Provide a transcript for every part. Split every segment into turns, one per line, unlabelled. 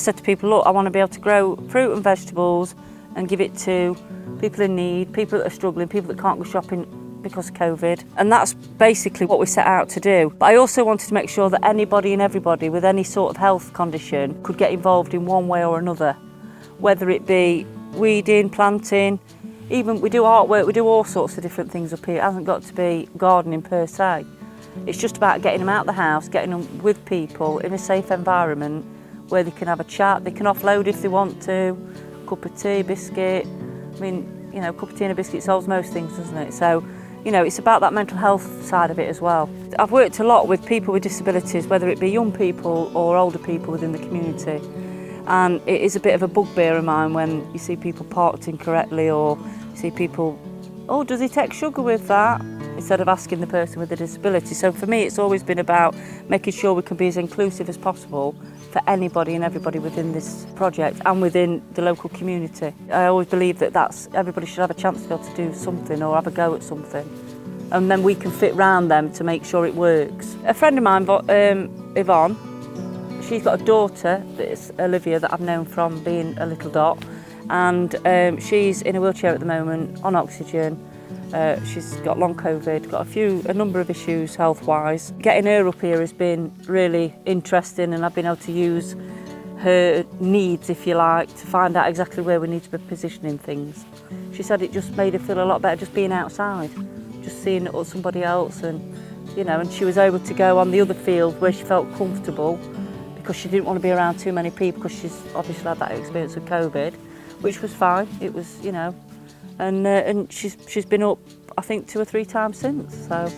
said to people, look, I want to be able to grow fruit and vegetables and give it to people in need, people that are struggling, people that can't go shopping because of COVID. And that's basically what we set out to do. But I also wanted to make sure that anybody and everybody with any sort of health condition could get involved in one way or another, whether it be weeding, planting, even we do artwork, we do all sorts of different things up here. It hasn't got to be gardening per se. It's just about getting them out of the house, getting them with people in a safe environment where they can have a chat, they can offload if they want to, cup of tea, biscuit. I mean, you know, a cup of tea and a biscuit solves most things, doesn't it? So, you know, it's about that mental health side of it as well. I've worked a lot with people with disabilities, whether it be young people or older people within the community. And it is a bit of a bugbear of mine when you see people parked incorrectly, or you see people, oh, does he take sugar with that? Instead of asking the person with a disability. So for me, it's always been about making sure we can be as inclusive as possible for anybody and everybody within this project and within the local community. I always believe that everybody should have a chance to be able to do something or have a go at something. And then we can fit round them to make sure it works. A friend of mine, Yvonne, she's got a daughter, that's Olivia, that I've known from being a little dot. And she's in a wheelchair at the moment, on oxygen. She's got long COVID, got a number of issues health-wise. Getting her up here has been really interesting, and I've been able to use her needs, if you like, to find out exactly where we need to be positioning things. She said it just made her feel a lot better just being outside, just seeing somebody else, and you know, and she was able to go on the other field where she felt comfortable because she didn't want to be around too many people because she's obviously had that experience with COVID, which was fine. It was, you know. And she's been up, I think, 2 or 3 times since. So,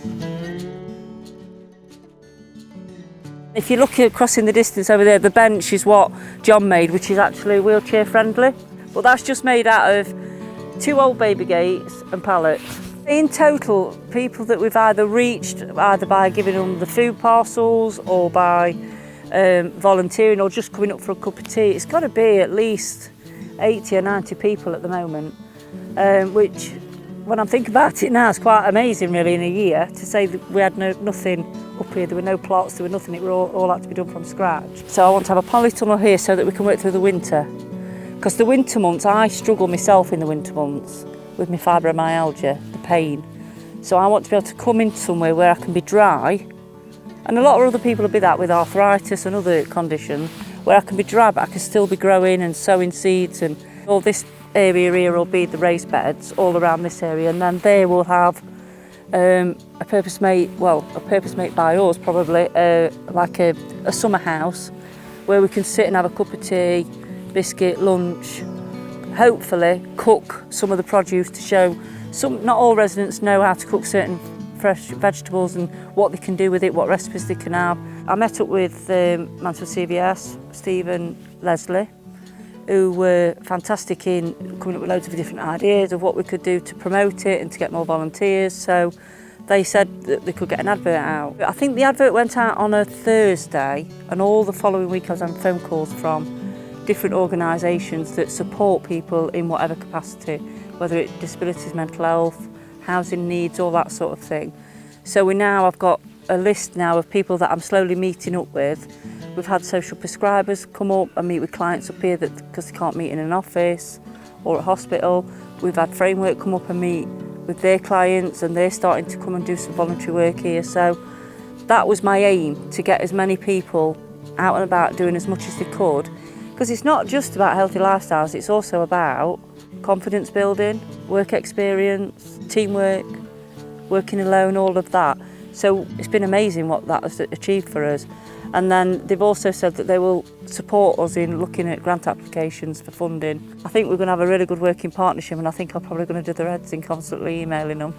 if you look across in the distance over there, the bench is what John made, which is actually wheelchair friendly. But that's just made out of 2 old baby gates and pallets. In total, people that we've either reached, either by giving them the food parcels or by volunteering or just coming up for a cup of tea, it's got to be at least 80 or 90 people at the moment. Which, when I'm thinking about it now, is quite amazing really in a year, to say that we had nothing up here, there were no plots, there were nothing, it were all had to be done from scratch. So I want to have a polytunnel here so that we can work through the winter. Because the winter months, I struggle myself in the winter months with my fibromyalgia, the pain. So I want to be able to come in somewhere where I can be dry, and a lot of other people will be that with arthritis and other conditions, where I can be dry but I can still be growing and sowing seeds, and all this area here will be the raised beds all around this area, and then they will have a purpose made by us probably, like a summer house where we can sit and have a cup of tea, biscuit, lunch, hopefully cook some of the produce to show not all residents know how to cook certain fresh vegetables and what they can do with it, what recipes they can have. I met up with Mansfield CVS, Steve and Leslie, who were fantastic in coming up with loads of different ideas of what we could do to promote it and to get more volunteers. So they said that they could get an advert out. I think the advert went out on a Thursday, and all the following week I was on phone calls from different organisations that support people in whatever capacity, whether it's disabilities, mental health, housing needs, all that sort of thing. So I've got a list now of people that I'm slowly meeting up with. We've had social prescribers come up and meet with clients up here because they can't meet in an office or at hospital. We've had Framework come up and meet with their clients, and they're starting to come and do some voluntary work here. So that was my aim, to get as many people out and about doing as much as they could, because it's not just about healthy lifestyles, it's also about confidence building, work experience, teamwork, working alone, all of that. So it's been amazing what that has achieved for us. And then they've also said that they will support us in looking at grant applications for funding. I think we're going to have a really good working partnership, and I think I'm probably going to do their heads in constantly emailing them.